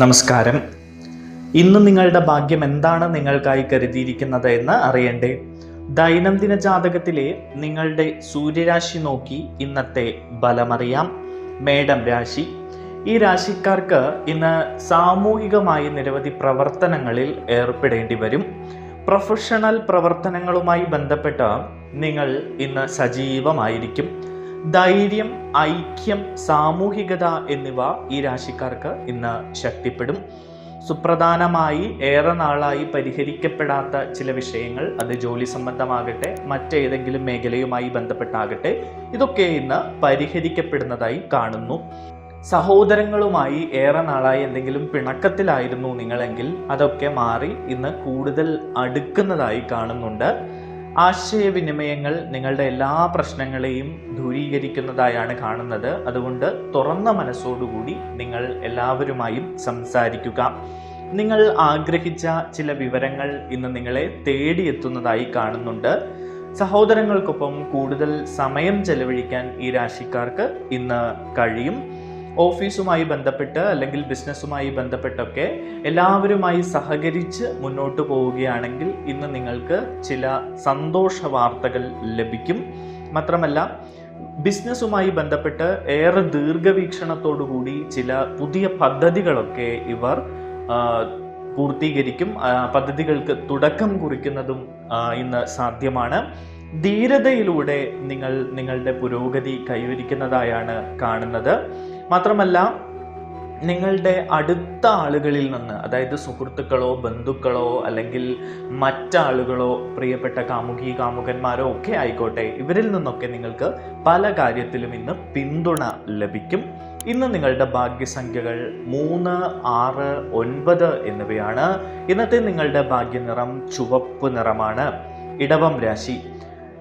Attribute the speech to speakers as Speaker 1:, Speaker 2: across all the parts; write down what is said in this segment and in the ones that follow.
Speaker 1: നമസ്കാരം. ഇന്ന് നിങ്ങളുടെ ഭാഗ്യം എന്താണ് നിങ്ങൾക്കായി കരുതിയിരിക്കുന്നത് എന്ന് അറിയണ്ടേ? ദൈനംദിന ജാതകത്തിലെ നിങ്ങളുടെ സൂര്യരാശി നോക്കി ഇന്നത്തെ ഫലമറിയാം. മേടം രാശി. ഈ രാശിക്കാർക്ക് ഇന്ന് സാമൂഹികമായി നിരവധി പ്രവർത്തനങ്ങളിൽ ഏർപ്പെടേണ്ടി വരും. പ്രൊഫഷണൽ പ്രവർത്തനങ്ങളുമായി ബന്ധപ്പെട്ട് നിങ്ങൾ ഇന്ന് സജീവമായിരിക്കും. ധൈര്യം, ഐക്യം, സാമൂഹികത എന്നിവ ഈ രാശിക്കാർക്ക് ഇന്ന് ശക്തിപ്പെടും. സുപ്രധാനമായി ഏറെ നാളായി പരിഹരിക്കപ്പെടാത്ത ചില വിഷയങ്ങൾ, അത് ജോലി സംബന്ധമാകട്ടെ മറ്റേതെങ്കിലും മേഖലയുമായി ബന്ധപ്പെട്ടാകട്ടെ, ഇതൊക്കെ ഇന്ന് പരിഹരിക്കപ്പെടുന്നതായി കാണുന്നു. സഹോദരങ്ങളുമായി ഏറെ നാളായി എന്തെങ്കിലും പിണക്കത്തിലായിരുന്നു നിങ്ങളെങ്കിൽ അതൊക്കെ മാറി ഇന്ന് കൂടുതൽ അടുക്കുന്നതായി കാണുന്നുണ്ട്. ആശയവിനിമയങ്ങൾ നിങ്ങളുടെ എല്ലാ പ്രശ്നങ്ങളെയും ദൂരീകരിക്കുന്നതായാണ് കാണുന്നത്. അതുകൊണ്ട് തുറന്ന മനസ്സോടുകൂടി നിങ്ങൾ എല്ലാവരുമായും സംസാരിക്കുക. നിങ്ങൾ ആഗ്രഹിച്ച ചില വിവരങ്ങൾ ഇന്ന് നിങ്ങളെ തേടിയെത്തുന്നതായി കാണുന്നുണ്ട്. സഹോദരങ്ങൾക്കൊപ്പം കൂടുതൽ സമയം ചെലവഴിക്കാൻ ഈ രാശിക്കാർക്ക് ഇന്ന് കഴിയും. ഓഫീസുമായി ബന്ധപ്പെട്ട് അല്ലെങ്കിൽ ബിസിനസ്സുമായി ബന്ധപ്പെട്ടൊക്കെ എല്ലാവരുമായി സഹകരിച്ച് മുന്നോട്ട് പോവുകയാണെങ്കിൽ ഇന്ന് നിങ്ങൾക്ക് ചില സന്തോഷ വാർത്തകൾ ലഭിക്കും. മാത്രമല്ല, ബിസിനസ്സുമായി ബന്ധപ്പെട്ട് ഏറെ ദീർഘവീക്ഷണത്തോടുകൂടി ചില പുതിയ പദ്ധതികളൊക്കെ ഇവർ പൂർത്തീകരിക്കും. പദ്ധതികൾക്ക് തുടക്കം കുറിക്കുന്നതും ഇന്ന് സാധ്യമാണ്. ധീരതയിലൂടെ നിങ്ങൾ നിങ്ങളുടെ പുരോഗതി കൈവരിക്കുന്നതായാണ് കാണുന്നത്. മാത്രമല്ല, നിങ്ങളുടെ അടുത്ത ആളുകളിൽ നിന്ന്, അതായത് സുഹൃത്തുക്കളോ ബന്ധുക്കളോ അല്ലെങ്കിൽ മറ്റാളുകളോ പ്രിയപ്പെട്ട കാമുകി കാമുകന്മാരോ ഒക്കെ ആയിക്കോട്ടെ, ഇവരിൽ നിന്നൊക്കെ നിങ്ങൾക്ക് പല കാര്യത്തിലും ഇന്ന് പിന്തുണ ലഭിക്കും. ഇന്ന് നിങ്ങളുടെ ഭാഗ്യസംഖ്യകൾ 3, 6, 9 എന്നിവയാണ്. ഇന്നത്തെ നിങ്ങളുടെ ഭാഗ്യനിറം ചുവപ്പ് നിറമാണ്. ഇടവം രാശി.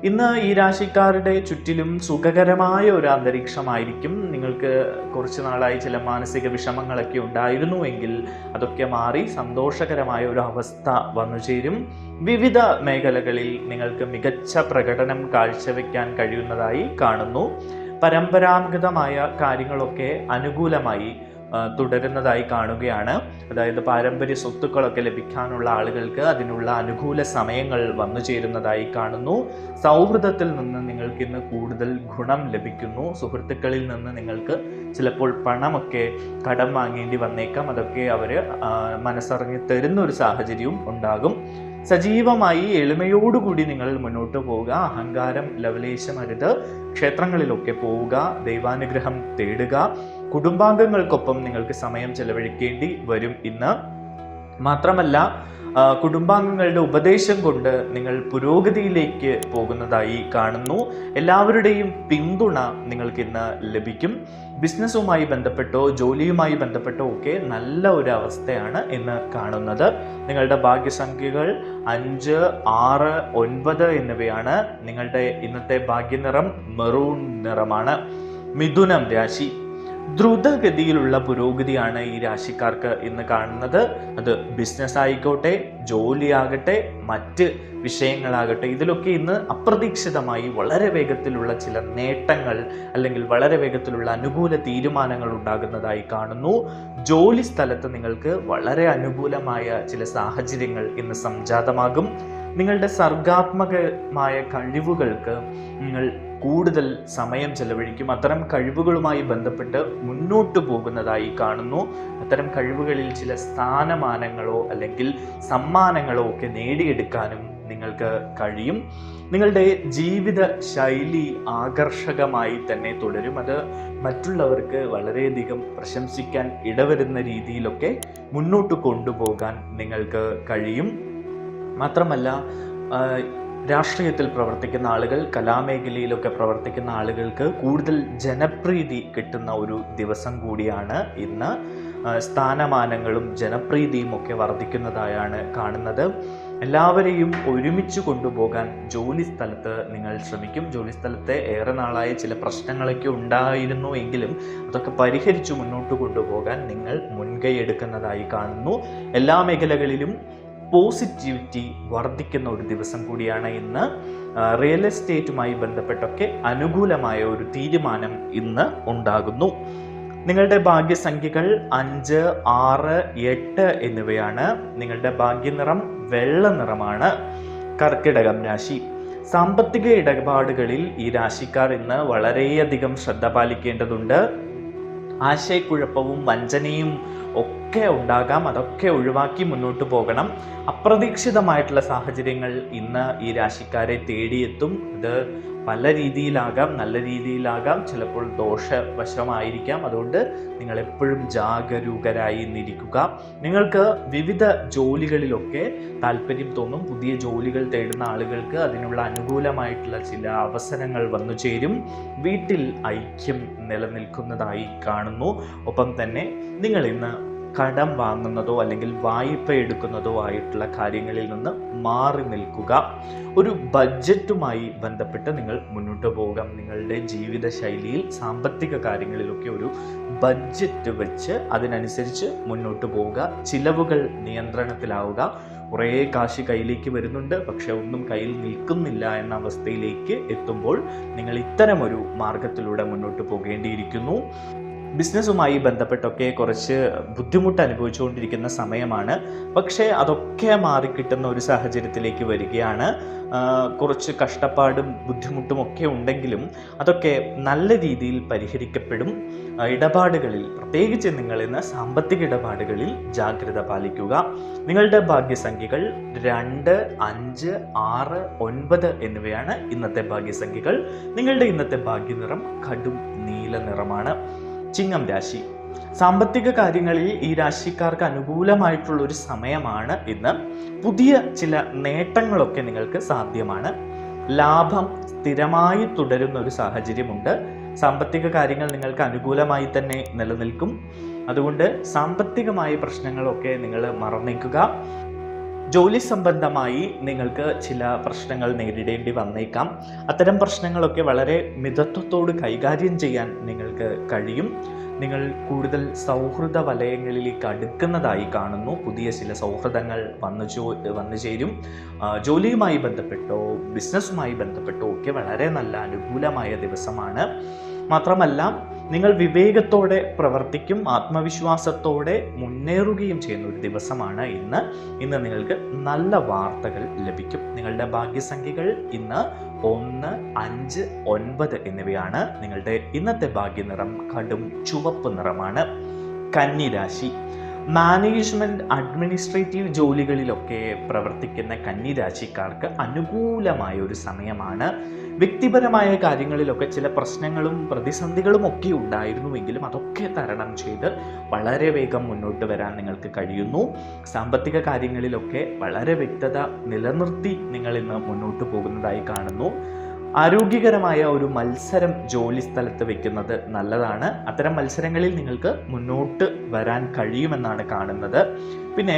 Speaker 1: ഇന്ന് ഈ രാശിക്കാരുടെ ചുറ്റിലും സുഖകരമായ ഒരു അന്തരീക്ഷമായിരിക്കും. നിങ്ങൾക്ക് കുറച്ച് നാളായി ചില മാനസിക വിഷമങ്ങളൊക്കെ ഉണ്ടായിരുന്നുവെങ്കിൽ അതൊക്കെ മാറി സന്തോഷകരമായ ഒരു അവസ്ഥ വന്നു ചേരും. വിവിധ മേഖലകളിൽ നിങ്ങൾക്ക് മികച്ച പ്രകടനം കാഴ്ചവെക്കാൻ കഴിയുന്നതായി കാണുന്നു. പരമ്പരാഗതമായ കാര്യങ്ങളൊക്കെ അനുകൂലമായി തുടരുന്നതായി കാണുകയാണ്. അതായത് പാരമ്പര്യ സ്വത്തുക്കളൊക്കെ ലഭിക്കാനുള്ള ആളുകൾക്ക് അതിനുള്ള അനുകൂല സമയങ്ങൾ വന്നു ചേരുന്നതായി കാണുന്നു. സൗഹൃദത്തിൽ നിന്ന് നിങ്ങൾക്ക് ഇന്ന് കൂടുതൽ ഗുണം ലഭിക്കുന്നു. സുഹൃത്തുക്കളിൽ നിന്ന് നിങ്ങൾക്ക് ചിലപ്പോൾ പണമൊക്കെ കടം വാങ്ങേണ്ടി വന്നേക്കാം. അതൊക്കെ അവർ മനസ്സറിഞ്ഞ് തരുന്ന ഒരു സാഹചര്യവും ഉണ്ടാകും. സജീവമായി എളിമയോടുകൂടി നിങ്ങൾ മുന്നോട്ട് പോവുക. അഹങ്കാരം ലവലേശമരുത്. ക്ഷേത്രങ്ങളിലൊക്കെ പോവുക. ദൈവാനുഗ്രഹം തേടുക. കുടുംബാംഗങ്ങൾക്കൊപ്പം നിങ്ങൾക്ക് സമയം ചെലവഴിക്കേണ്ടി വരും ഇന്ന്. മാത്രമല്ല, കുടുംബാംഗങ്ങളുടെ ഉപദേശം കൊണ്ട് നിങ്ങൾ പുരോഗതിയിലേക്ക് പോകുന്നതായി കാണുന്നു. എല്ലാവരുടെയും പിന്തുണ നിങ്ങൾക്ക് ഇന്ന് ലഭിക്കും. ബിസിനസ്സുമായി ബന്ധപ്പെട്ടോ ജോലിയുമായി ബന്ധപ്പെട്ടോ ഒക്കെ നല്ല ഒരു അവസ്ഥയാണ് ഇന്ന് കാണുന്നത്. നിങ്ങളുടെ ഭാഗ്യസംഖ്യകൾ 5, 6, 9 എന്നിവയാണ്. നിങ്ങളുടെ ഇന്നത്തെ ഭാഗ്യനിറം മെറൂൺ നിറമാണ്. മിഥുനം രാശി. ദ്രുതഗതിയിലുള്ള പുരോഗതിയാണ് ഈ രാശിക്കാർക്ക് ഇന്ന് കാണുന്നത്. അത് ബിസിനസ് ആയിക്കോട്ടെ, ജോലിയാകട്ടെ, മറ്റ് വിഷയങ്ങളാകട്ടെ, ഇതിലൊക്കെ ഇന്ന് അപ്രതീക്ഷിതമായി വളരെ വേഗത്തിലുള്ള ചില നേട്ടങ്ങൾ അല്ലെങ്കിൽ വളരെ വേഗത്തിലുള്ള അനുകൂല തീരുമാനങ്ങൾ ഉണ്ടാകുന്നതായി കാണുന്നു. ജോലി സ്ഥലത്ത് നിങ്ങൾക്ക് വളരെ അനുകൂലമായ ചില സാഹചര്യങ്ങൾ ഇന്ന് സംജാതമാകും. നിങ്ങളുടെ സർഗാത്മകമായ കഴിവുകൾക്ക് നിങ്ങൾ കൂടുതൽ സമയം ചെലവഴിക്കും. അത്തരം കഴിവുകളുമായി ബന്ധപ്പെട്ട് മുന്നോട്ട് പോകുന്നതായി കാണുന്നു. അത്തരം കഴിവുകളിൽ ചില സ്ഥാനമാനങ്ങളോ അല്ലെങ്കിൽ സമ്മാനങ്ങളോ ഒക്കെ നേടിയെടുക്കാനും നിങ്ങൾക്ക് കഴിയും. നിങ്ങളുടെ ജീവിത ശൈലി ആകർഷകമായി തന്നെ തുടരും. അത് മറ്റുള്ളവർക്ക് വളരെയധികം പ്രശംസിക്കാൻ ഇടവരുന്ന രീതിയിലൊക്കെ മുന്നോട്ട് കൊണ്ടുപോകാൻ നിങ്ങൾക്ക് കഴിയും. മാത്രമല്ല, രാഷ്ട്രീയത്തിൽ പ്രവർത്തിക്കുന്ന ആളുകൾ, കലാമേഖലയിലൊക്കെ പ്രവർത്തിക്കുന്ന ആളുകൾക്ക് കൂടുതൽ ജനപ്രീതി കിട്ടുന്ന ഒരു ദിവസം കൂടിയാണ് ഇന്ന്. സ്ഥാനമാനങ്ങളും ജനപ്രീതിയും ഒക്കെ വർദ്ധിക്കുന്നതായാണ് കാണുന്നത്. എല്ലാവരെയും ഒരുമിച്ച് കൊണ്ടുപോകാൻ ജോലി സ്ഥലത്ത് നിങ്ങൾ ശ്രമിക്കും. ജോലി സ്ഥലത്തെ ഏറെ നാളായ ചില പ്രശ്നങ്ങളൊക്കെ ഉണ്ടായിരുന്നു എങ്കിലും അതൊക്കെ പരിഹരിച്ചു മുന്നോട്ട് കൊണ്ടുപോകാൻ നിങ്ങൾ മുൻകൈ എടുക്കുന്നതായി കാണുന്നു. എല്ലാ മേഖലകളിലും പോസിറ്റിവിറ്റി വർദ്ധിക്കുന്ന ഒരു ദിവസം കൂടിയാണ് ഇന്ന്. റിയൽ എസ്റ്റേറ്റുമായി ബന്ധപ്പെട്ടൊക്കെ അനുകൂലമായ ഒരു തീരുമാനം ഇന്ന് ഉണ്ടാകുന്നു. നിങ്ങളുടെ ഭാഗ്യസംഖ്യകൾ 5, 6, 8 എന്നിവയാണ്. നിങ്ങളുടെ ഭാഗ്യനിറം വെള്ള നിറമാണ്. കർക്കിടകം രാശി. സാമ്പത്തിക ഇടപാടുകളിൽ ഈ രാശിക്കാർ ഇന്ന് വളരെയധികം ശ്രദ്ധ പാലിക്കേണ്ടതുണ്ട്. ആശയക്കുഴപ്പവും വഞ്ചനയും ഒക്കെ ഉണ്ടാകാം. അതൊക്കെ ഒഴിവാക്കി മുന്നോട്ട് പോകണം. അപ്രതീക്ഷിതമായിട്ടുള്ള സാഹചര്യങ്ങൾ ഇന്ന് ഈ രാശിക്കാരെ തേടിയെത്തും. ഇത് പല രീതിയിലാകാം, നല്ല രീതിയിലാകാം, ചിലപ്പോൾ ദോഷവശമായിരിക്കാം. അതുകൊണ്ട് നിങ്ങൾ എപ്പോഴും ജാഗരൂകരായി ഇരിക്കുക. നിങ്ങൾക്ക് വിവിധ ജോലികളിലൊക്കെ താല്പര്യം തോന്നും. പുതിയ ജോലികൾ തേടുന്ന ആളുകൾക്ക് അതിനുള്ള അനുകൂലമായിട്ടുള്ള ചില അവസരങ്ങൾ വന്നു ചേരും. വീട്ടിൽ ഐക്യം നിലനിൽക്കുന്നതായി കാണുന്നു. ഒപ്പം തന്നെ നിങ്ങൾ ഇന്ന് കടം വാങ്ങുന്നതോ അല്ലെങ്കിൽ വായ്പ എടുക്കുന്നതോ ആയിട്ടുള്ള കാര്യങ്ങളിൽ നിന്ന് മാറി നിൽക്കുക. ഒരു ബഡ്ജറ്റുമായി ബന്ധപ്പെട്ട് നിങ്ങൾ മുന്നോട്ട് പോകാം. നിങ്ങളുടെ ജീവിതശൈലിയിൽ സാമ്പത്തിക കാര്യങ്ങളിലൊക്കെ ഒരു ബഡ്ജറ്റ് വെച്ച് അതിനനുസരിച്ച് മുന്നോട്ട് പോവുക. ചിലവുകൾ നിയന്ത്രണത്തിലാവുക. കുറേ കാശ് കയ്യിലേക്ക് വരുന്നുണ്ട്, പക്ഷെ ഒന്നും കയ്യിൽ നിൽക്കുന്നില്ല എന്ന അവസ്ഥയിലേക്ക് എത്തുമ്പോൾ നിങ്ങൾ ഇത്തരമൊരു മാർഗത്തിലൂടെ മുന്നോട്ട് പോകേണ്ടിയിരിക്കുന്നു. ബിസിനസ്സുമായി ബന്ധപ്പെട്ടൊക്കെ കുറച്ച് ബുദ്ധിമുട്ട് അനുഭവിച്ചുകൊണ്ടിരിക്കുന്ന സമയമാണ്. പക്ഷേ അതൊക്കെ മാറിക്കിട്ടുന്ന ഒരു സാഹചര്യത്തിലേക്ക് വരികയാണ്. കുറച്ച് കഷ്ടപ്പാടും ബുദ്ധിമുട്ടും ഒക്കെ ഉണ്ടെങ്കിലും അതൊക്കെ നല്ല രീതിയിൽ പരിഹരിക്കപ്പെടും. ഇടപാടുകളിൽ, പ്രത്യേകിച്ച് നിങ്ങൾ ഇന്ന് സാമ്പത്തിക ഇടപാടുകളിൽ ജാഗ്രത പാലിക്കുക. നിങ്ങളുടെ ഭാഗ്യസംഖ്യകൾ 2, 5, 6, 9 എന്നിവയാണ് ഇന്നത്തെ ഭാഗ്യസംഖ്യകൾ. നിങ്ങളുടെ ഇന്നത്തെ ഭാഗ്യനിറം കടും നീല നിറമാണ്. ചിങ്ങം രാശി. സാമ്പത്തിക കാര്യങ്ങളിൽ ഈ രാശിക്കാർക്ക് അനുകൂലമായിട്ടുള്ള ഒരു സമയമാണ് ഇന്ന്. പുതിയ ചില നേട്ടങ്ങളൊക്കെ നിങ്ങൾക്ക് സാധ്യമാണ്. ലാഭം സ്ഥിരമായി തുടരുന്ന ഒരു സാഹചര്യമുണ്ട്. സാമ്പത്തിക കാര്യങ്ങൾ നിങ്ങൾക്ക് അനുകൂലമായി തന്നെ നിലനിൽക്കും. അതുകൊണ്ട് സാമ്പത്തികമായ പ്രശ്നങ്ങളൊക്കെ നിങ്ങൾ മറന്നേക്കുക. ജോലി സംബന്ധമായി നിങ്ങൾക്ക് ചില പ്രശ്നങ്ങൾ നേരിടേണ്ടി വന്നേക്കാം. അത്തരം പ്രശ്നങ്ങളൊക്കെ വളരെ മിതത്വത്തോട് കൈകാര്യം ചെയ്യാൻ നിങ്ങൾക്ക് കഴിയും. നിങ്ങൾ കൂടുതൽ സൗഹൃദ വലയങ്ങളിലേക്ക് അടുക്കുന്നതായി കാണുന്നു. പുതിയ ചില സൗഹൃദങ്ങൾ വന്നു ചേരും. ജോലിയുമായി ബന്ധപ്പെട്ടോ ബിസിനസ്സുമായി ബന്ധപ്പെട്ടോ ഒക്കെ വളരെ നല്ല അനുകൂലമായ ദിവസമാണ്. മാത്രമല്ല, നിങ്ങൾ വിവേകത്തോടെ പ്രവർത്തിക്കും, ആത്മവിശ്വാസത്തോടെ മുന്നേറുകയും ചെയ്യുന്ന ഒരു ദിവസമാണ് ഇന്ന്. നിങ്ങൾക്ക് നല്ല വാർത്തകൾ ലഭിക്കും. നിങ്ങളുടെ ഭാഗ്യസംഖ്യകൾ ഇന്ന് 1, 5, 9 എന്നിവയാണ്. നിങ്ങളുടെ ഇന്നത്തെ ഭാഗ്യനിറം കടും ചുവപ്പ് നിറമാണ്. കന്നിരാശി. മാനേജ്മെന്റ്, അഡ്മിനിസ്ട്രേറ്റീവ് ജോലികളിലൊക്കെ പ്രവർത്തിക്കുന്ന കന്നിരാശിക്കാർക്ക് അനുകൂലമായ ഒരു സമയമാണ്. വ്യക്തിപരമായ കാര്യങ്ങളിലൊക്കെ ചില പ്രശ്നങ്ങളും പ്രതിസന്ധികളും ഒക്കെ ഉണ്ടായിരുന്നുവെങ്കിലും അതൊക്കെ തരണം ചെയ്ത് വളരെ വേഗം മുന്നോട്ട് വരാൻ നിങ്ങൾക്ക് കഴിയുന്നു. സാമ്പത്തിക കാര്യങ്ങളിലൊക്കെ വളരെ വ്യക്തത നിലനിർത്തി നിങ്ങൾ ഇന്ന് മുന്നോട്ട് പോകുന്നതായി കാണുന്നു. ആരോഗ്യകരമായ ഒരു മത്സരം ജോലി സ്ഥലത്ത് വെക്കുന്നത് നല്ലതാണ്. അത്തരം മത്സരങ്ങളിൽ നിങ്ങൾക്ക് മുന്നോട്ട് വരാൻ കഴിയുമെന്നാണ് കാണുന്നത്. പിന്നെ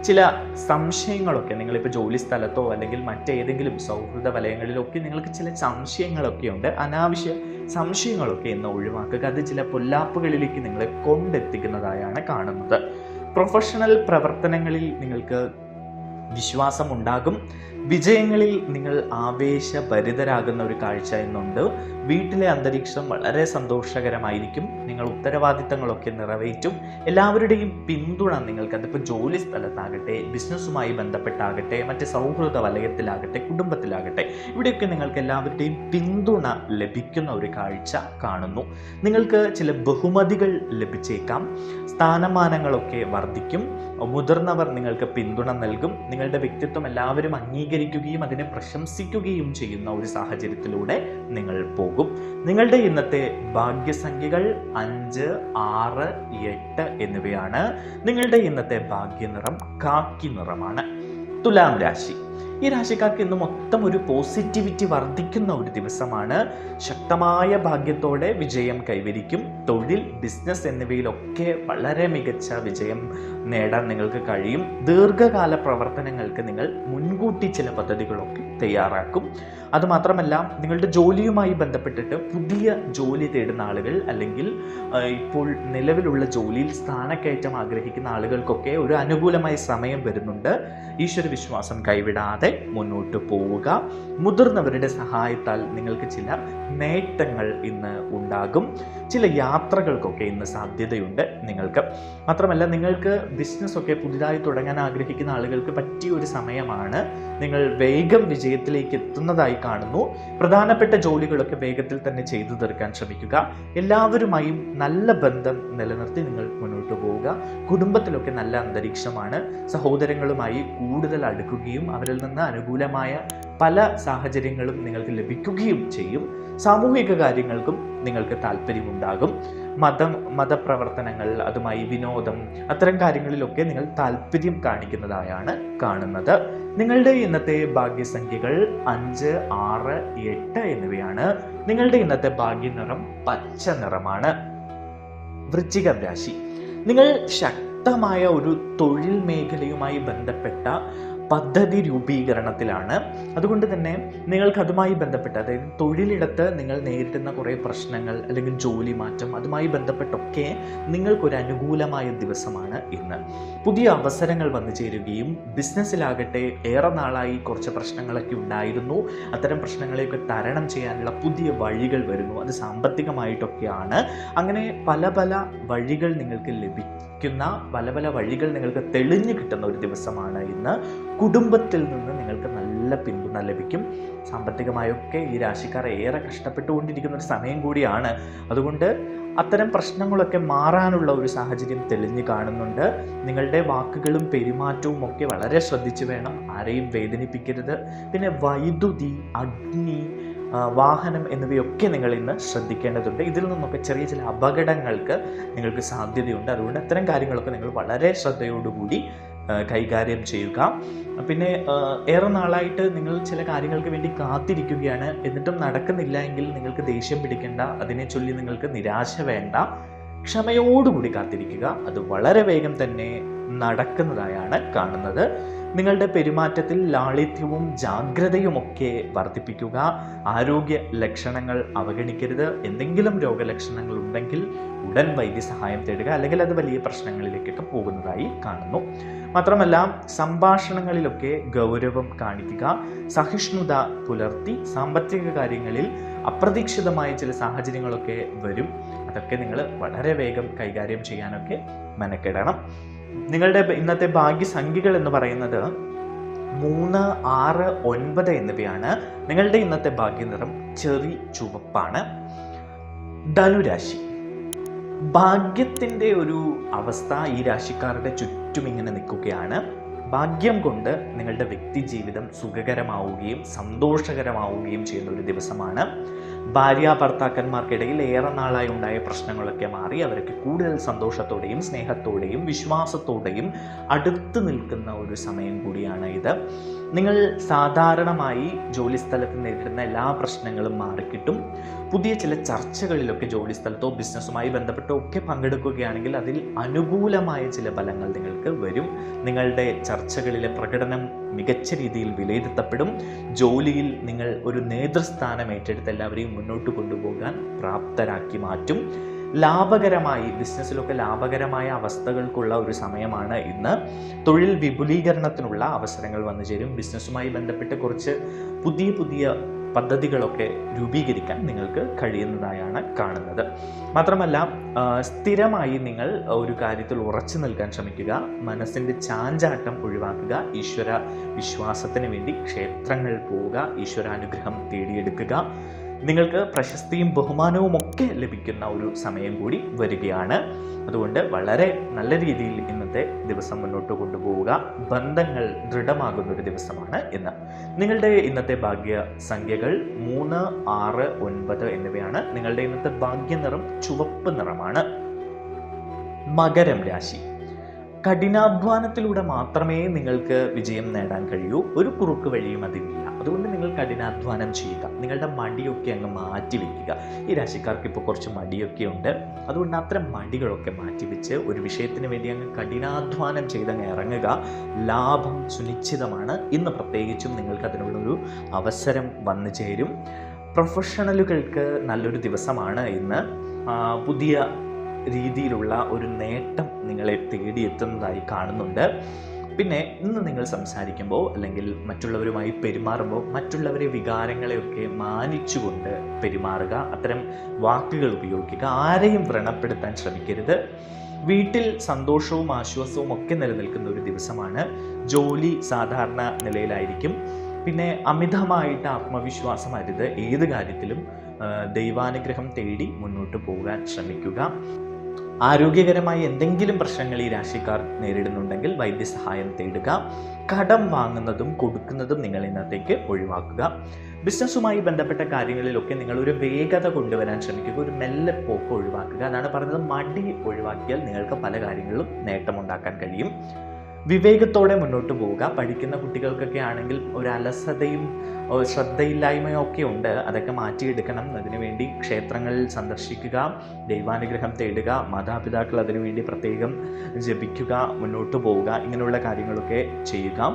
Speaker 1: ചില സംശയങ്ങളൊക്കെ നിങ്ങളിപ്പോൾ ജോലി സ്ഥലത്തോ അല്ലെങ്കിൽ മറ്റേതെങ്കിലും സൗഹൃദ വലയങ്ങളിലൊക്കെ നിങ്ങൾക്ക് ചില സംശയങ്ങളൊക്കെ ഉണ്ട്. അനാവശ്യ സംശയങ്ങളൊക്കെ ഇന്ന് ഒഴിവാക്കുക. അത് ചില പൊല്ലാപ്പുകളിലേക്ക് നിങ്ങളെ കൊണ്ടെത്തിക്കുന്നതായാണ് കാണുന്നത്. പ്രൊഫഷണൽ പ്രവർത്തനങ്ങളിൽ നിങ്ങൾക്ക് വിശ്വാസം ഉണ്ടാകും. വിജയങ്ങളിൽ നിങ്ങൾ ആവേശഭരിതരാകുന്ന ഒരു കാഴ്ച ഇന്നുണ്ട്. വീട്ടിലെ അന്തരീക്ഷം വളരെ സന്തോഷകരമായിരിക്കും. നിങ്ങൾ ഉത്തരവാദിത്തങ്ങളൊക്കെ നിറവേറ്റും. എല്ലാവരുടെയും പിന്തുണ നിങ്ങൾക്ക്, അതിപ്പോൾ ജോലി സ്ഥലത്താകട്ടെ, ബിസിനസ്സുമായി ബന്ധപ്പെട്ടാകട്ടെ, മറ്റ് സൗഹൃദ വലയത്തിലാകട്ടെ, കുടുംബത്തിലാകട്ടെ, ഇവിടെയൊക്കെ നിങ്ങൾക്ക് എല്ലാവരുടെയും പിന്തുണ ലഭിക്കുന്ന ഒരു കാഴ്ച കാണുന്നു. നിങ്ങൾക്ക് ചില ബഹുമതികൾ ലഭിച്ചേക്കാം. സ്ഥാനമാനങ്ങളൊക്കെ വർദ്ധിക്കും. മുതിർന്നവർ നിങ്ങൾക്ക് പിന്തുണ നൽകും. നിങ്ങളുടെ വ്യക്തിത്വം എല്ലാവരും അംഗീകരിക്കുകയും അതിനെ പ്രശംസിക്കുകയും ചെയ്യുന്ന ഒരു സാഹചര്യത്തിലൂടെ നിങ്ങൾ പോകും. നിങ്ങളുടെ ഇന്നത്തെ ഭാഗ്യസംഖ്യകൾ 5, 6, 8 എന്നിവയാണ്. നിങ്ങളുടെ ഇന്നത്തെ ഭാഗ്യനിറം കാക്കി നിറമാണ്. തുലാം രാശി. ഈ രാശിക്കാർക്ക് ഇന്ന് മൊത്തം ഒരു പോസിറ്റിവിറ്റി വർദ്ധിക്കുന്ന ഒരു ദിവസമാണ്. ശക്തമായ ഭാഗ്യത്തോടെ വിജയം കൈവരിക്കും. തൊഴിൽ, ബിസിനസ് എന്നിവയിലൊക്കെ വളരെ മികച്ച വിജയം നേടാൻ നിങ്ങൾക്ക് കഴിയും. ദീർഘകാല പ്രവർത്തനങ്ങൾക്ക് നിങ്ങൾ മുൻകൂട്ടി ചില പദ്ധതികളൊക്കെ തയ്യാറാക്കും. അതുമാത്രമല്ല, നിങ്ങളുടെ ജോലിയുമായി ബന്ധപ്പെട്ടിട്ട് പുതിയ ജോലി തേടുന്ന ആളുകൾ അല്ലെങ്കിൽ ഇപ്പോൾ നിലവിലുള്ള ജോലിയിൽ സ്ഥാനക്കയറ്റം ആഗ്രഹിക്കുന്ന ആളുകൾക്കൊക്കെ ഒരു അനുകൂലമായ സമയം വരുന്നുണ്ട്. ഈശ്വര വിശ്വാസം കൈവിടാതെ പിന്മാറാതെ മുന്നോട്ട് പോവുക. മുതിർന്നവരുടെ സഹായത്താൽ നിങ്ങൾക്ക് ചില നേട്ടങ്ങൾ ഇന്ന് ഉണ്ടാകും. ചില യാത്രകൾക്കൊക്കെ ഇന്ന് സാധ്യതയുണ്ട് നിങ്ങൾക്ക്. മാത്രമല്ല, നിങ്ങൾക്ക് ബിസിനസ്സൊക്കെ പുതിയതായി തുടങ്ങാൻ ആഗ്രഹിക്കുന്ന ആളുകൾക്ക് പറ്റിയ ഒരു സമയമാണ്. നിങ്ങൾ വേഗം വിജയത്തിലേക്ക് എത്തുന്നതായി കാണുന്നു. പ്രധാനപ്പെട്ട ജോലികളൊക്കെ വേഗത്തിൽ തന്നെ ചെയ്തു തീർക്കാൻ ശ്രമിക്കുക. എല്ലാവരുമായും നല്ല ബന്ധം നിലനിർത്തി നിങ്ങൾ മുന്നോട്ട് പോവുക. കുടുംബത്തിലൊക്കെ നല്ല അന്തരീക്ഷമാണ്. സഹോദരങ്ങളുമായി കൂടുതൽ അടുക്കുകയും അവരിൽ നിന്ന് അനുകൂലമായ പല സാഹചര്യങ്ങളും നിങ്ങൾക്ക് ലഭിക്കുകയും ചെയ്യും. സാമൂഹിക കാര്യങ്ങൾക്കും നിങ്ങൾക്ക് താല്പര്യമുണ്ടാകും. മതപ്രവർത്തനങ്ങൾ, അതുമായി വിനോദം, അത്തരം കാര്യങ്ങളിലൊക്കെ നിങ്ങൾ താല്പര്യം കാണിക്കുന്നതായാണ് കാണുന്നത്. നിങ്ങളുടെ ഇന്നത്തെ ഭാഗ്യസംഖ്യകൾ 5, 6, 8 എന്നിവയാണ്. നിങ്ങളുടെ ഇന്നത്തെ ഭാഗ്യനിറം പച്ച നിറമാണ്. വൃശ്ചികം രാശി. നിങ്ങൾ ശക്തമായ ഒരു തൊഴിൽ മേഖലയുമായി ബന്ധപ്പെട്ട പദ്ധതി രൂപീകരണത്തിലാണ്. അതുകൊണ്ട് തന്നെ നിങ്ങൾക്ക് അതുമായി ബന്ധപ്പെട്ട്, അതായത് തൊഴിലിടത്ത് നിങ്ങൾ നേരിടുന്ന കുറേ പ്രശ്നങ്ങൾ അല്ലെങ്കിൽ ജോലി മാറ്റം, അതുമായി ബന്ധപ്പെട്ടൊക്കെ നിങ്ങൾക്കൊരു അനുകൂലമായ ദിവസമാണ് ഇന്ന്. പുതിയ അവസരങ്ങൾ വന്നു ചേരുകയും ബിസിനസ്സിലാകട്ടെ ഏറെ നാളായി കുറച്ച് പ്രശ്നങ്ങളൊക്കെ ഉണ്ടായിരുന്നു. അത്തരം പ്രശ്നങ്ങളെയൊക്കെ തരണം ചെയ്യാനുള്ള പുതിയ വഴികൾ വരുന്നു. അത് സാമ്പത്തികമായിട്ടൊക്കെയാണ്. അങ്ങനെ പല പല വഴികൾ നിങ്ങൾക്ക് ലഭിക്കുന്ന, പല പല വഴികൾ നിങ്ങൾക്ക് തെളിഞ്ഞു കിട്ടുന്ന ഒരു ദിവസമാണ് ഇന്ന്. കുടുംബത്തിൽ നിന്ന് നിങ്ങൾക്ക് നല്ല പിന്തുണ ലഭിക്കും. സാമ്പത്തികമായൊക്കെ ഈ രാശിക്കാർ ഏറെ കഷ്ടപ്പെട്ടുകൊണ്ടിരിക്കുന്ന ഒരു സമയം കൂടിയാണ്. അതുകൊണ്ട് അത്തരം പ്രശ്നങ്ങളൊക്കെ മാറാനുള്ള ഒരു സാഹചര്യം തെളിഞ്ഞു കാണുന്നുണ്ട്. നിങ്ങളുടെ വാക്കുകളും പെരുമാറ്റവും ഒക്കെ വളരെ ശ്രദ്ധിച്ചു വേണം. ആരെയും വേദനിപ്പിക്കരുത്. പിന്നെ വൈദ്യുതി, അഗ്നി, വാഹനം എന്നിവയൊക്കെ നിങ്ങൾ ഇന്ന് ശ്രദ്ധിക്കേണ്ടതുണ്ട്. ഇതിൽ നിന്നൊക്കെ ചെറിയ ചില അപകടങ്ങൾക്ക് നിങ്ങൾക്ക് സാധ്യതയുണ്ട്. അതുകൊണ്ട് അത്തരം കാര്യങ്ങളൊക്കെ നിങ്ങൾ വളരെ ശ്രദ്ധയോടുകൂടി കൈകാര്യം ചെയ്യുക. പിന്നെ ഏറെ നാളായിട്ട് നിങ്ങൾ ചില കാര്യങ്ങൾക്ക് വേണ്ടി കാത്തിരിക്കുകയാണ്, എന്നിട്ടും നടക്കുന്നില്ല എങ്കിൽ നിങ്ങൾക്ക് ദേഷ്യം പിടിക്കേണ്ട. അതിനെ ചൊല്ലി നിങ്ങൾക്ക് നിരാശ വേണ്ട. ക്ഷമയോടുകൂടി കാത്തിരിക്കുക. അത് വളരെ വേഗം തന്നെ നടക്കുന്നതായാണ് കാണുന്നത്. നിങ്ങളുടെ പെരുമാറ്റത്തിൽ ലാളിത്യവും ജാഗ്രതയും ഒക്കെ വർദ്ധിപ്പിക്കുക. ആരോഗ്യ ലക്ഷണങ്ങൾ അവഗണിക്കരുത്. എന്തെങ്കിലും രോഗലക്ഷണങ്ങൾ ഉണ്ടെങ്കിൽ ഉടൻ വൈദ്യസഹായം തേടുക, അല്ലെങ്കിൽ അത് വലിയ പ്രശ്നങ്ങളിലേക്കൊക്കെ പോകുന്നതായി കാണുന്നു. മാത്രമല്ല, സംഭാഷണങ്ങളിലൊക്കെ ഗൗരവം കാണിക്കുക. സഹിഷ്ണുത പുലർത്തി സാമ്പത്തിക കാര്യങ്ങളിൽ അപ്രതീക്ഷിതമായ ചില സാഹചര്യങ്ങളൊക്കെ വരും. അതൊക്കെ നിങ്ങൾ വളരെ വേഗം കൈകാര്യം ചെയ്യാനൊക്കെ മെനക്കെടണം. നിങ്ങളുടെ ഇന്നത്തെ ഭാഗ്യസംഖ്യകൾ എന്ന് പറയുന്നത് 3, 6, 9 എന്നിവയാണ്. നിങ്ങളുടെ ഇന്നത്തെ ഭാഗ്യനിറം ചെറി ചുവപ്പാണ്. ധനുരാശി. ഭാഗ്യത്തിൻ്റെ ഒരു അവസ്ഥ ഈ രാശിക്കാരുടെ ചുറ്റും ഇങ്ങനെ നിൽക്കുകയാണ്. ഭാഗ്യം കൊണ്ട് നിങ്ങളുടെ വ്യക്തി ജീവിതം സുഖകരമാവുകയും സന്തോഷകരമാവുകയും ചെയ്യുന്ന ഒരു ദിവസമാണ്. ഭാര്യ ഭർത്താക്കന്മാർക്കിടയിൽ ഏറെ നാളായി ഉണ്ടായ പ്രശ്നങ്ങളൊക്കെ മാറി അവർക്ക് കൂടുതൽ സന്തോഷത്തോടെയും സ്നേഹത്തോടെയും വിശ്വാസത്തോടെയും അടുത്ത് നിൽക്കുന്ന ഒരു സമയം കൂടിയാണ് ഇത്. നിങ്ങൾ സാധാരണമായി ജോലിസ്ഥലത്ത് നേരിടുന്ന എല്ലാ പ്രശ്നങ്ങളും മാറിക്കിട്ടും. പുതിയ ചില ചർച്ചകളിലൊക്കെ ജോലിസ്ഥലത്തോ ബിസിനസ്സുമായി ബന്ധപ്പെട്ടോ ഒക്കെ പങ്കെടുക്കുകയാണെങ്കിൽ അതിൽ അനുകൂലമായ ചില ഫലങ്ങൾ നിങ്ങൾക്ക് വരും. നിങ്ങളുടെ ചർച്ചകളിലെ പ്രകടനം മികച്ച രീതിയിൽ വിലയിരുത്തപ്പെടും. ജോലിയിൽ നിങ്ങൾ ഒരു നേതൃസ്ഥാനം ഏറ്റെടുത്ത് എല്ലാവരെയും മുന്നോട്ട് കൊണ്ടുപോകാൻ പ്രാപ്തരാക്കി മാറ്റും. ലാഭകരമായി ബിസിനസ്സിലൊക്കെ ലാഭകരമായ അവസ്ഥകൾക്കുള്ള ഒരു സമയമാണ് ഇന്ന്. തൊഴിൽ വിപുലീകരണത്തിനുള്ള അവസരങ്ങൾ വന്നു ചേരും. ബിസിനസ്സുമായി ബന്ധപ്പെട്ട് കുറച്ച് പുതിയ പദ്ധതികളൊക്കെ രൂപീകരിക്കാൻ നിങ്ങൾക്ക് കഴിയുന്നതായാണ് കാണുന്നത്. മാത്രമല്ല, സ്ഥിരമായി നിങ്ങൾ ഒരു കാര്യത്തിൽ ഉറച്ചു നിൽക്കാൻ ശ്രമിക്കുക. മനസ്സിൻ്റെ ചാഞ്ചാട്ടം ഒഴിവാക്കുക. ഈശ്വര വിശ്വാസത്തിന് വേണ്ടി ക്ഷേത്രങ്ങളിൽ പോവുക. ഈശ്വരാനുഗ്രഹം തേടിയെടുക്കുക. നിങ്ങൾക്ക് പ്രശസ്തിയും ബഹുമാനവും ഒക്കെ ലഭിക്കുന്ന ഒരു സമയം കൂടി വരികയാണ്. അതുകൊണ്ട് വളരെ നല്ല രീതിയിൽ ഇന്നത്തെ ദിവസം മുന്നോട്ട് കൊണ്ടുപോവുക. ബന്ധങ്ങൾ ദൃഢമാകുന്ന ഒരു ദിവസമാണ് ഇന്ന്. നിങ്ങളുടെ ഇന്നത്തെ ഭാഗ്യ സംഖ്യകൾ 3, 6, 9 എന്നിവയാണ്. നിങ്ങളുടെ ഇന്നത്തെ ഭാഗ്യനിറം ചുവപ്പ് നിറമാണ്. മകരം രാശി. കഠിനാധ്വാനത്തിലൂടെ മാത്രമേ നിങ്ങൾക്ക് വിജയം നേടാൻ കഴിയൂ. ഒരു കുറുക്ക് വഴിയും അതില്ല. അതുകൊണ്ട് നിങ്ങൾ കഠിനാധ്വാനം ചെയ്യുക. നിങ്ങളുടെ മടിയൊക്കെ അങ്ങ് മാറ്റിവെക്കുക. ഈ രാശിക്കാർക്ക് ഇപ്പോൾ കുറച്ച് മടിയൊക്കെ ഉണ്ട്. അതുകൊണ്ട് അത്തരം മടികളൊക്കെ മാറ്റിവെച്ച് ഒരു വിഷയത്തിന് വേണ്ടി അങ്ങ് കഠിനാധ്വാനം ചെയ്തങ്ങ് ഇറങ്ങുക. ലാഭം സുനിശ്ചിതമാണ്. ഇന്ന് പ്രത്യേകിച്ചും നിങ്ങൾക്ക് അതിനുള്ളൊരു അവസരം വന്നു ചേരും. പ്രൊഫഷണലുകൾക്ക് നല്ലൊരു ദിവസമാണ് ഇന്ന്. പുതിയ രീതിയിലുള്ള ഒരു നേട്ടം നിങ്ങളെ തേടിയെത്തുന്നതായി കാണുന്നുണ്ട്. പിന്നെ ഇന്ന് നിങ്ങൾ സംസാരിക്കുമ്പോൾ അല്ലെങ്കിൽ മറ്റുള്ളവരുമായി പെരുമാറുമ്പോൾ മറ്റുള്ളവരെ വികാരങ്ങളെയൊക്കെ മാനിച്ചുകൊണ്ട് പെരുമാറുക. അത്തരം വാക്കുകൾ ഉപയോഗിക്കുക. ആരെയും വ്രണപ്പെടുത്താൻ ശ്രമിക്കരുത്. വീട്ടിൽ സന്തോഷവും ആശ്വാസവും ഒക്കെ നിലനിൽക്കുന്ന ഒരു ദിവസമാണ്. ജോലി സാധാരണ നിലയിലായിരിക്കും. പിന്നെ അമിതമായിട്ട് ആത്മവിശ്വാസം അരുത്. ഏത് കാര്യത്തിലും ദൈവാനുഗ്രഹം തേടി മുന്നോട്ട് പോകാൻ ശ്രമിക്കുക. ആരോഗ്യകരമായ എന്തെങ്കിലും പ്രശ്നങ്ങൾ ഈ രാശിക്കാർ നേരിടുന്നുണ്ടെങ്കിൽ വൈദ്യസഹായം തേടുക. കടം വാങ്ങുന്നതും കൊടുക്കുന്നതും നിങ്ങൾ ഇന്നത്തേക്ക് ഒഴിവാക്കുക. ബിസിനസ്സുമായി ബന്ധപ്പെട്ട കാര്യങ്ങളിലൊക്കെ നിങ്ങൾ ഒരു വേഗത കൊണ്ടുവരാൻ ശ്രമിക്കുക. ഒരു മെല്ലെ പോക്ക് ഒഴിവാക്കുക. അതാണ് പറഞ്ഞത്, മടി ഒഴിവാക്കിയാൽ നിങ്ങൾക്ക് പല കാര്യങ്ങളിലും നേട്ടമുണ്ടാക്കാൻ കഴിയും. വിവേകത്തോടെ മുന്നോട്ട് പോവുക. പഠിക്കുന്ന കുട്ടികൾക്കൊക്കെ ആണെങ്കിൽ ഒരു അലസതയും ശ്രദ്ധയില്ലായ്മയും ഒക്കെ ഉണ്ട്. അതൊക്കെ മാറ്റിയെടുക്കണം. അതിനുവേണ്ടി ക്ഷേത്രങ്ങളിൽ സന്ദർശിക്കുക, ദൈവാനുഗ്രഹം തേടുക, മാതാപിതാക്കൾ അതിനുവേണ്ടി പ്രത്യേകം ജപിക്കുക, മുന്നോട്ട് പോവുക. ഇങ്ങനെയുള്ള കാര്യങ്ങളൊക്കെ ചെയ്യുക.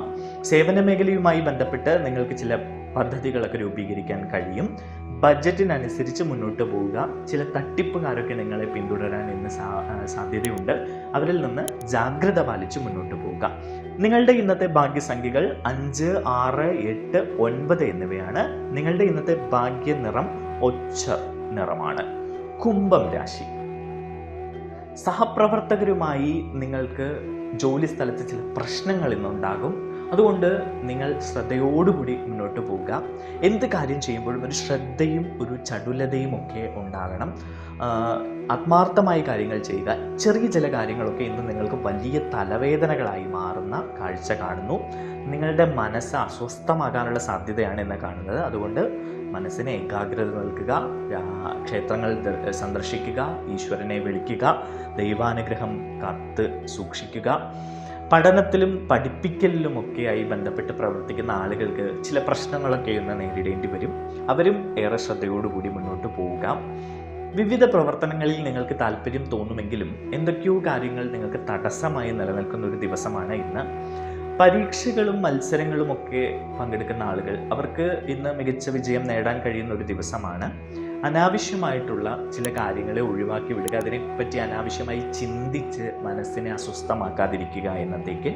Speaker 1: സേവന മേഖലയുമായി ബന്ധപ്പെട്ട് നിങ്ങൾക്ക് ചില പദ്ധതികളൊക്കെ രൂപീകരിക്കാൻ കഴിയും. ബഡ്ജറ്റിനനുസരിച്ച് മുന്നോട്ട് പോവുക. ചില തട്ടിപ്പുകാരൊക്കെ നിങ്ങളെ പിന്തുടരാൻ ഇന്ന് സാധ്യതയുണ്ട്. അവരിൽ നിന്ന് ജാഗ്രത പാലിച്ച് മുന്നോട്ട് പോവുക. നിങ്ങളുടെ ഇന്നത്തെ ഭാഗ്യസംഖ്യകൾ 5, 6, 8, 9 എന്നിവയാണ്. നിങ്ങളുടെ ഇന്നത്തെ ഭാഗ്യ നിറം ഒച്ച നിറമാണ്. കുംഭം രാശി. സഹപ്രവർത്തകരുമായി നിങ്ങൾക്ക് ജോലി സ്ഥലത്ത് ചില പ്രശ്നങ്ങൾ ഇന്നുണ്ടാകും. അതുകൊണ്ട് നിങ്ങൾ ശ്രദ്ധയോടുകൂടി മുന്നോട്ട് പോവുക. എന്ത് കാര്യം ചെയ്യുമ്പോഴും ഒരു ശ്രദ്ധയും ഒരു ചടുലതയും ഒക്കെ ഉണ്ടാകണം. ആത്മാർത്ഥമായി കാര്യങ്ങൾ ചെയ്യുക. ചെറിയ ചില കാര്യങ്ങളൊക്കെ ഇന്ന് നിങ്ങൾക്ക് വലിയ തലവേദനകളായി മാറുന്ന കാഴ്ച കാണുന്നു. നിങ്ങളുടെ മനസ്സ് അസ്വസ്ഥമാകാനുള്ള സാധ്യതയാണ് ഇന്ന് കാണുന്നത്. അതുകൊണ്ട് മനസ്സിനെ ഏകാഗ്രത നൽകുക. ക്ഷേത്രങ്ങൾ സന്ദർശിക്കുക, ഈശ്വരനെ വിളിക്കുക, ദൈവാനുഗ്രഹം കാത്ത് സൂക്ഷിക്കുക. പഠനത്തിലും പഠിപ്പിക്കലിലുമൊക്കെയായി ബന്ധപ്പെട്ട് പ്രവർത്തിക്കുന്ന ആളുകൾക്ക് ചില പ്രശ്നങ്ങളൊക്കെ ഇന്ന് നേരിടേണ്ടി വരും. അവരും ഏറെ ശ്രദ്ധയോടുകൂടി മുന്നോട്ട് പോവുക. വിവിധ പ്രവർത്തനങ്ങളിൽ നിങ്ങൾക്ക് താല്പര്യം തോന്നുമെങ്കിലും എന്തൊക്കെയോ കാര്യങ്ങൾ നിങ്ങൾക്ക് തടസ്സമായി നിലനിൽക്കുന്ന ഒരു ദിവസമാണ് ഇന്ന്. പരീക്ഷകളും മത്സരങ്ങളുമൊക്കെ പങ്കെടുക്കുന്ന ആളുകൾ, അവർക്ക് ഇന്ന് മികച്ച വിജയം നേടാൻ കഴിയുന്ന ഒരു ദിവസമാണ്. അനാവശ്യമായിട്ടുള്ള ചില കാര്യങ്ങളെ ഒഴിവാക്കി വിടുക. അതിനെപ്പറ്റി അനാവശ്യമായി ചിന്തിച്ച് മനസ്സിനെ അസ്വസ്ഥമാക്കാതിരിക്കുക എന്നത്തേക്ക്.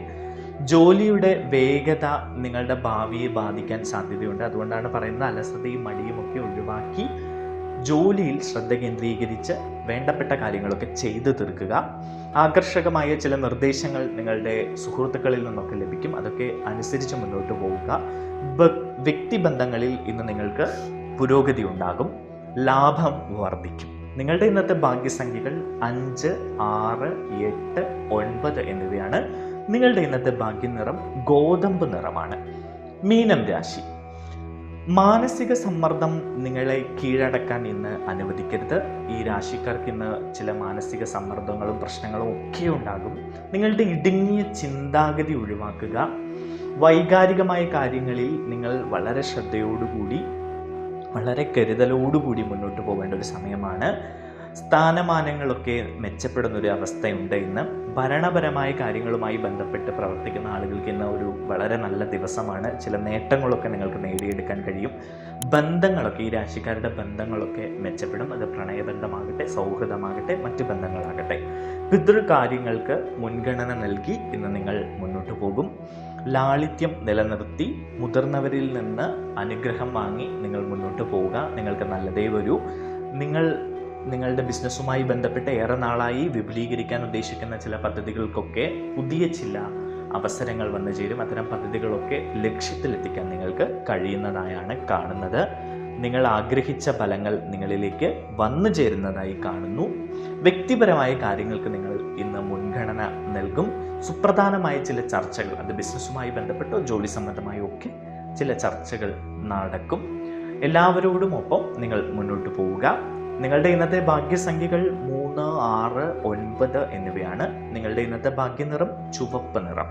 Speaker 1: ജോലിയുടെ വേഗത നിങ്ങളുടെ ഭാവിയെ ബാധിക്കാൻ സാധ്യതയുണ്ട്. അതുകൊണ്ടാണ് പറയുന്നത്, അലസതയും മടിയും ഒക്കെ ഒഴിവാക്കി ജോലിയിൽ ശ്രദ്ധ കേന്ദ്രീകരിച്ച് വേണ്ടപ്പെട്ട കാര്യങ്ങളൊക്കെ ചെയ്തു തീർക്കുക. ആകർഷകമായ ചില നിർദ്ദേശങ്ങൾ നിങ്ങളുടെ സുഹൃത്തുക്കളിൽ നിന്നൊക്കെ ലഭിക്കും. അതൊക്കെ അനുസരിച്ച് മുന്നോട്ട് പോവുക. വ്യക്തിബന്ധങ്ങളിൽ ഇന്ന് നിങ്ങൾക്ക് പുരോഗതി ഉണ്ടാകും. ലാഭം വർദ്ധിക്കും. നിങ്ങളുടെ ഇന്നത്തെ ഭാഗ്യസംഖ്യകൾ 5, 6, 8, 9 എന്നിവയാണ്. നിങ്ങളുടെ ഇന്നത്തെ ഭാഗ്യനിറം ഗോതമ്പ് നിറമാണ്. മീനം രാശി. മാനസിക സമ്മർദ്ദം നിങ്ങളെ കീഴടക്കാൻ ഇന്ന് അനുവദിക്കരുത്. ഈ രാശിക്കാർക്ക് ഇന്ന് ചില മാനസിക സമ്മർദ്ദങ്ങളും പ്രശ്നങ്ങളും ഒക്കെ ഉണ്ടാകും. നിങ്ങളുടെ ഇടുങ്ങിയ ചിന്താഗതി ഒഴിവാക്കുക. വൈകാരികമായ കാര്യങ്ങളിൽ നിങ്ങൾ വളരെ ശ്രദ്ധയോടുകൂടി വളരെ കരുതലോടുകൂടി മുന്നോട്ട് പോകേണ്ട ഒരു സമയമാണ്. സ്ഥാനമാനങ്ങളൊക്കെ മെച്ചപ്പെടുന്ന ഒരു അവസ്ഥയുണ്ട് ഇന്ന്. ഭരണപരമായ കാര്യങ്ങളുമായി ബന്ധപ്പെട്ട് പ്രവർത്തിക്കുന്ന ആളുകൾക്ക് ഇന്ന് ഒരു വളരെ നല്ല ദിവസമാണ്. ചില നേട്ടങ്ങളൊക്കെ നിങ്ങൾക്ക് നേടിയെടുക്കാൻ കഴിയും. ബന്ധങ്ങളൊക്കെ, ഈ രാശിക്കാരുടെ ബന്ധങ്ങളൊക്കെ മെച്ചപ്പെടും. അത് പ്രണയബന്ധമാകട്ടെ, സൗഹൃദമാകട്ടെ, മറ്റു ബന്ധങ്ങളാകട്ടെ. പിതൃകാര്യങ്ങൾക്ക് മുൻഗണന നൽകി ഇന്ന് നിങ്ങൾ മുന്നോട്ട് പോകും. ലാളിത്യം നിലനിർത്തി മുതിർന്നവരിൽ നിന്ന് അനുഗ്രഹം വാങ്ങി നിങ്ങൾ മുന്നോട്ട് പോവുക. നിങ്ങൾക്ക് നല്ലതേ വരൂ. നിങ്ങളുടെ ബിസിനസ്സുമായി ബന്ധപ്പെട്ട് ഏറെ നാളായി വിപുലീകരിക്കാൻ ഉദ്ദേശിക്കുന്ന ചില പദ്ധതികൾക്കൊക്കെ പുതിയ ചില അവസരങ്ങൾ വന്നു ചേരും. അത്തരം പദ്ധതികളൊക്കെ ലക്ഷ്യത്തിലെത്തിക്കാൻ നിങ്ങൾക്ക് കഴിയുന്നതായാണ് കാണുന്നത്. നിങ്ങൾ ആഗ്രഹിച്ച ഫലങ്ങൾ നിങ്ങളിലേക്ക് വന്നു ചേരുന്നതായി കാണുന്നു. വ്യക്തിപരമായ കാര്യങ്ങൾക്ക് നിങ്ങൾ ഇന്ന് മുൻഗണന നൽകും. സുപ്രധാനമായ ചില ചർച്ചകൾ, അത് ബിസിനസ്സുമായി ബന്ധപ്പെട്ടോ ജോലി സംബന്ധമായോ ഒക്കെ ചില ചർച്ചകൾ നടക്കും. എല്ലാവരോടും ഒപ്പം നിങ്ങൾ മുന്നോട്ട് പോവുക. നിങ്ങളുടെ ഇന്നത്തെ ഭാഗ്യസംഖ്യകൾ 3, 6, 9 എന്നിവയാണ്. നിങ്ങളുടെ ഇന്നത്തെ ഭാഗ്യനിറം ചുവപ്പ് നിറം.